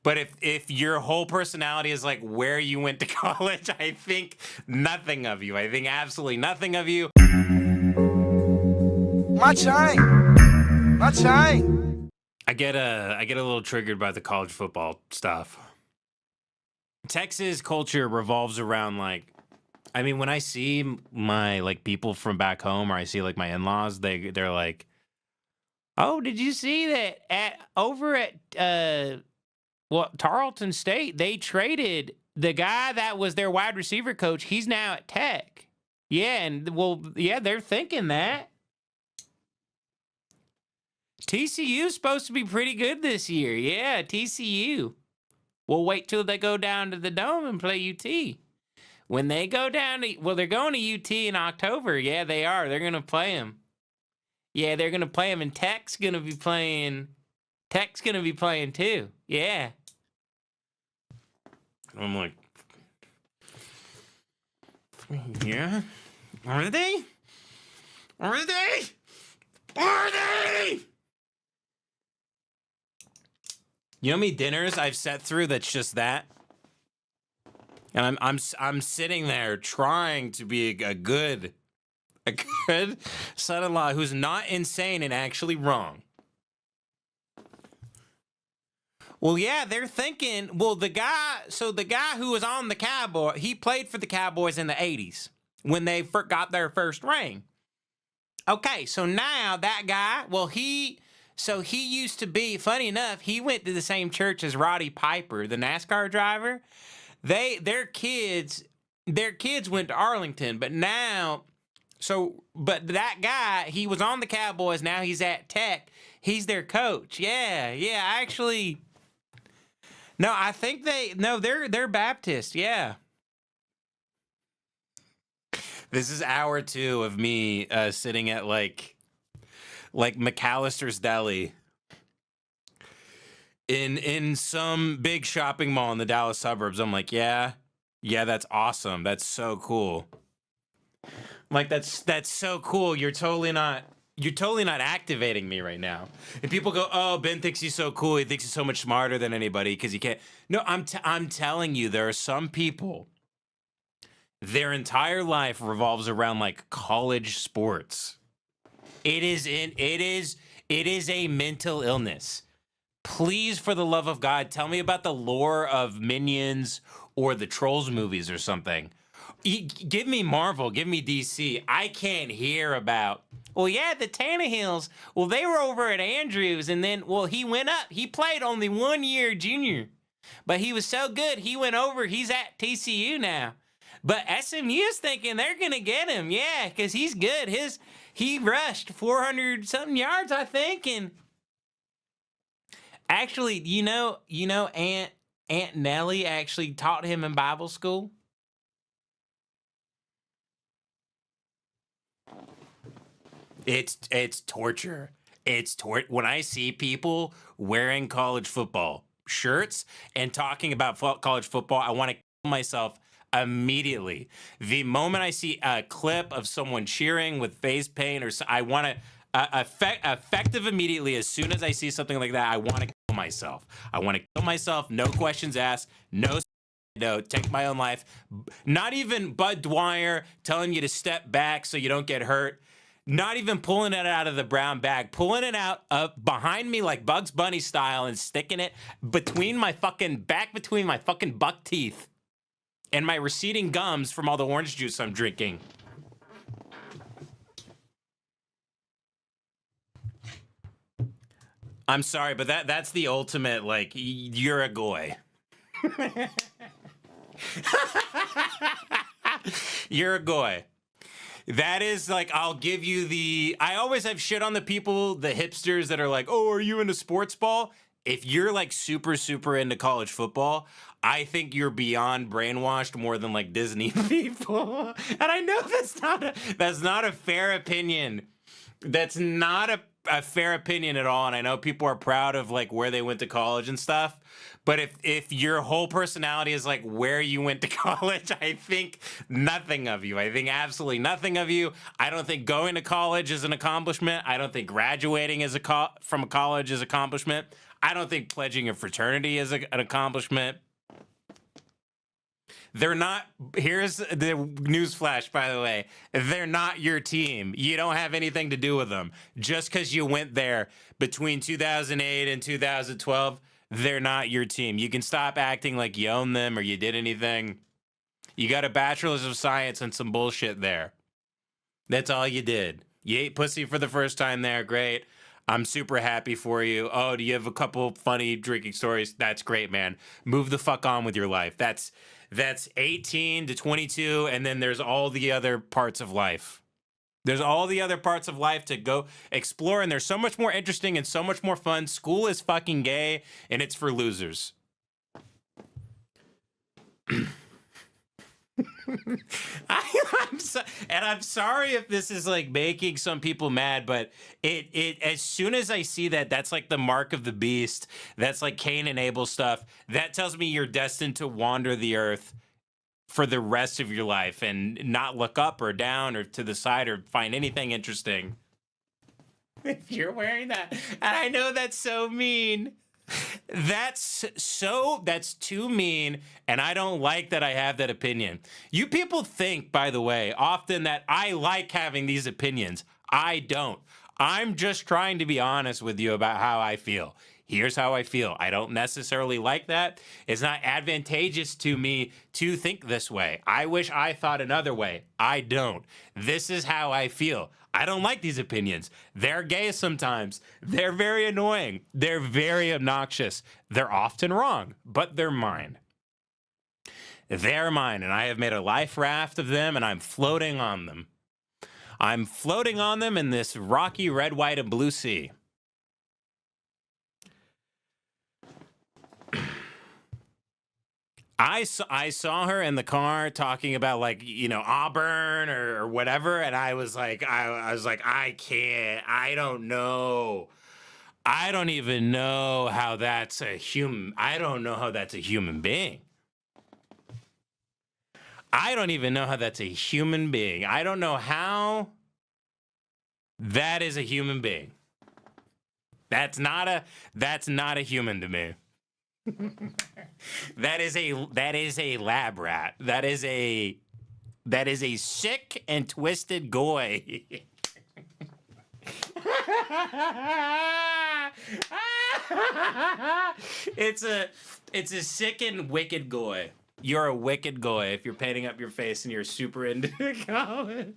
But if your whole personality is like where you went to college, I think nothing of you. I think absolutely nothing of you. My chain. My chain. I get a little triggered by the college football stuff. Texas culture revolves around like, I mean, when I see my like people from back home, or I see like my in-laws, they're like, "Oh, did you see that over at Tarleton State, they traded the guy that was their wide receiver coach. He's now at Tech." Yeah, and yeah, they're thinking that. TCU's supposed to be pretty good this year. Yeah, TCU. We'll wait till they go down to the Dome and play UT. When they go down to, well, they're going to UT in October. Yeah, they are. They're going to play them. Yeah, they're going to play them, and Tech's going to be playing. Tech's going to be playing too. Yeah. I'm like, yeah? Are they? Are they? Are they? You know how many dinners I've sat through that's just that? And I'm sitting there trying to be a good son-in-law who's not insane and actually wrong. Well, yeah, they're thinking, well, the guy who was on the Cowboy, he played for the Cowboys in the 80s when they got their first ring. Okay, so now that guy, well, he used to be, funny enough, he went to the same church as Roddy Piper, the NASCAR driver. Their kids went to Arlington, but that guy, he was on the Cowboys, now he's at Tech. He's their coach. Yeah, actually. No, I think they're Baptist, yeah. This is hour 2 of me sitting at like McAllister's Deli in some big shopping mall in the Dallas suburbs. I'm like, yeah, that's awesome. That's so cool. Like that's so cool. You're totally not activating me right now. And people go, "Oh, Ben thinks he's so cool. He thinks he's so much smarter than anybody because he can't." No, I'm telling you, there are some people, their entire life revolves around like college sports. It is a mental illness. Please, for the love of God, tell me about the lore of Minions or the Trolls movies or something. Give me Marvel, give me DC. I can't hear about, well, yeah, the Tannehills. Well, they were over at Andrews, and then, well, he went up. He played only 1 year junior, but he was so good, he went over. He's at TCU now. But SMU's thinking they're going to get him, yeah, because he's good. He rushed 400-something yards, I think, and actually, you know, Aunt Nellie actually taught him in Bible school. It's torture. When I see people wearing college football shirts and talking about college football, I want to kill myself immediately. The moment I see a clip of someone cheering with face paint, or I want to effective immediately. As soon as I see something like that, I want to kill myself. I want to kill myself. No questions asked. No, take my own life. Not even Bud Dwyer telling you to step back so you don't get hurt. Not even pulling it out of the brown bag, pulling it out behind me like Bugs Bunny style and sticking it between my fucking buck teeth and my receding gums from all the orange juice I'm drinking. I'm sorry, but that's the ultimate, like, you're a goy. You're a goy. That is like, I'll give you I always have shit on the people, the hipsters that are like, "Oh, are you into sports ball?" If you're like super, super into college football, I think you're beyond brainwashed more than like Disney people. And I know that's not a fair opinion. That's not a fair opinion at all. And I know people are proud of like where they went to college and stuff. But if your whole personality is like where you went to college, I think nothing of you. I think absolutely nothing of you. I don't think going to college is an accomplishment. I don't think graduating from a college is an accomplishment. I don't think pledging a fraternity is an accomplishment. They're not. Here's the news flash, by the way. They're not your team. You don't have anything to do with them. Just because you went there between 2008 and 2012, they're not your team. You can stop acting like you own them or you did anything. You got a bachelor's of science and some bullshit there. That's all you did. You ate pussy for the first time there. Great. I'm super happy for you. Oh, do you have a couple funny drinking stories? That's great, man. Move the fuck on with your life. That's 18 to 22, and then there's all the other parts of life. There's all the other parts of life to go explore, and they're so much more interesting and so much more fun. School is fucking gay, and it's for losers. I'm sorry if this is like making some people mad, but it as soon as I see that, that's like the mark of the beast. That's like Cain and Abel stuff. That tells me you're destined to wander the earth for the rest of your life and not look up or down or to the side or find anything interesting. If you're wearing that, and I know that's so mean. That's too mean, and I don't like that I have that opinion. You people think, by the way, often that I like having these opinions. I don't. I'm just trying to be honest with you about how I feel. Here's how I feel. I don't necessarily like that. It's not advantageous to me to think this way. I wish I thought another way. I don't. This is how I feel. I don't like these opinions. They're gay sometimes. They're very annoying. They're very obnoxious. They're often wrong, but they're mine. They're mine, and I have made a life raft of them, and I'm floating on them. I'm floating on them in this rocky red, white, and blue sea. I saw her in the car talking about like, you know, Auburn or whatever. And I was like, I can't, I don't know. I don't even know how that's a human. I don't know how that's a human being. I don't even know how that's a human being. I don't know how that is a human being. That's not a human to me. That is a lab rat. That is a sick and twisted goy. It's a sick and wicked goy. You're a wicked goy if you're painting up your face and you're super into college.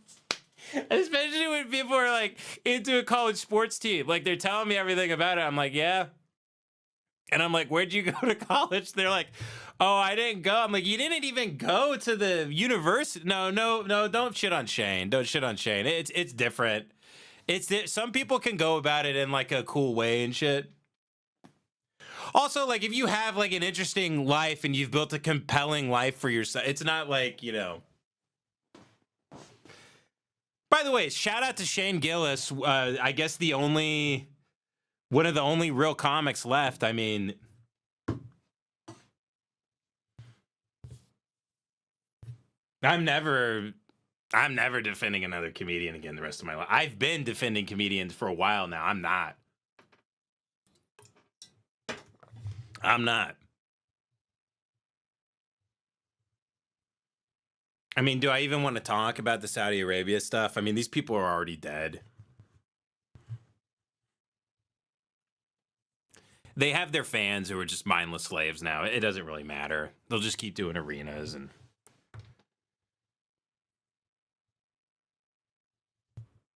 Especially when people are like into a college sports team. Like they're telling me everything about it. I'm like, yeah. And I'm like, where'd you go to college? They're like, oh, I didn't go. I'm like, you didn't even go to the university. No, don't shit on Shane. Don't shit on Shane. It's different. Some people can go about it in like a cool way and shit. Also, like if you have like an interesting life and you've built a compelling life for yourself, it's not like, you know. By the way, shout out to Shane Gillis. I guess one of the only real comics left. I mean, I'm never defending another comedian again the rest of my life. I've been defending comedians for a while now. I'm not. I mean, do I even want to talk about the Saudi Arabia stuff? I mean, these people are already dead. They have their fans who are just mindless slaves now. It doesn't really matter. They'll just keep doing arenas and...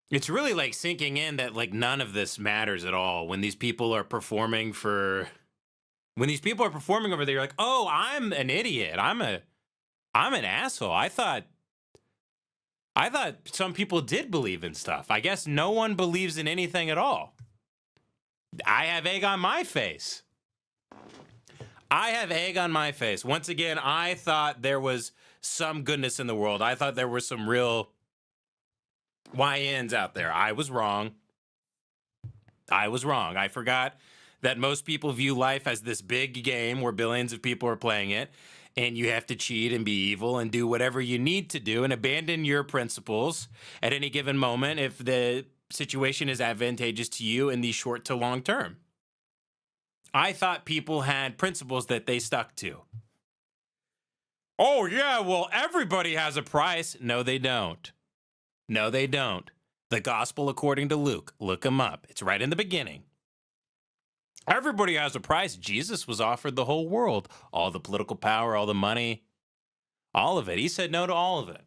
It's really like sinking in that like none of this matters at all when these people are performing over there. You're like, oh, I'm an idiot. I'm an asshole. I thought some people did believe in stuff. I guess no one believes in anything at all. I have egg on my face. Once again, I thought there was some goodness in the world. I thought there were some real YNs out there. I was wrong. I forgot that most people view life as this big game where billions of people are playing it, and you have to cheat and be evil and do whatever you need to do and abandon your principles at any given moment if the situation is advantageous to you in the short to long term. I thought people had principles that they stuck to. Oh, yeah, well, everybody has a price. No, they don't. No, they don't. The gospel according to Luke. Look them up. It's right in the beginning. Everybody has a price. Jesus was offered the whole world. All the political power, all the money, all of it. He said no to all of it.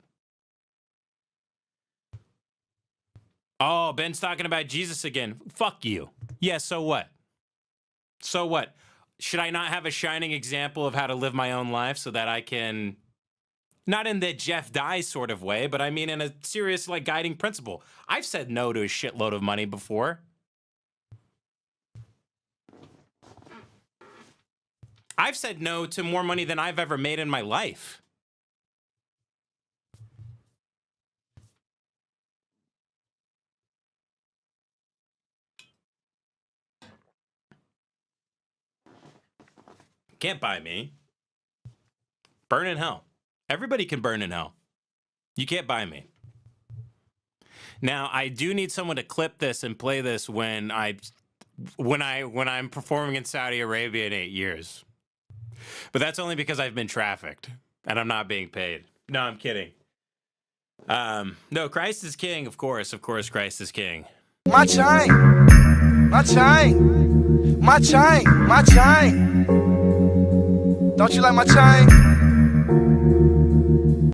Oh, Ben's talking about Jesus again. Fuck you. Yeah, so what? So what? Should I not have a shining example of how to live my own life so that I can, not in the Jeff Dye sort of way, but I mean in a serious like guiding principle. I've said no to a shitload of money before. I've said no to more money than I've ever made in my life. Can't buy me. Burn in hell. Everybody can burn in hell. You can't buy me. Now, I do need someone to clip this and play this when I'm performing in Saudi Arabia in 8 years. But that's only because I've been trafficked and I'm not being paid. No, I'm kidding. No, Christ is king, of course. Of course, Christ is king. My chain. My chain. My chain. My chain. Don't you like my chain?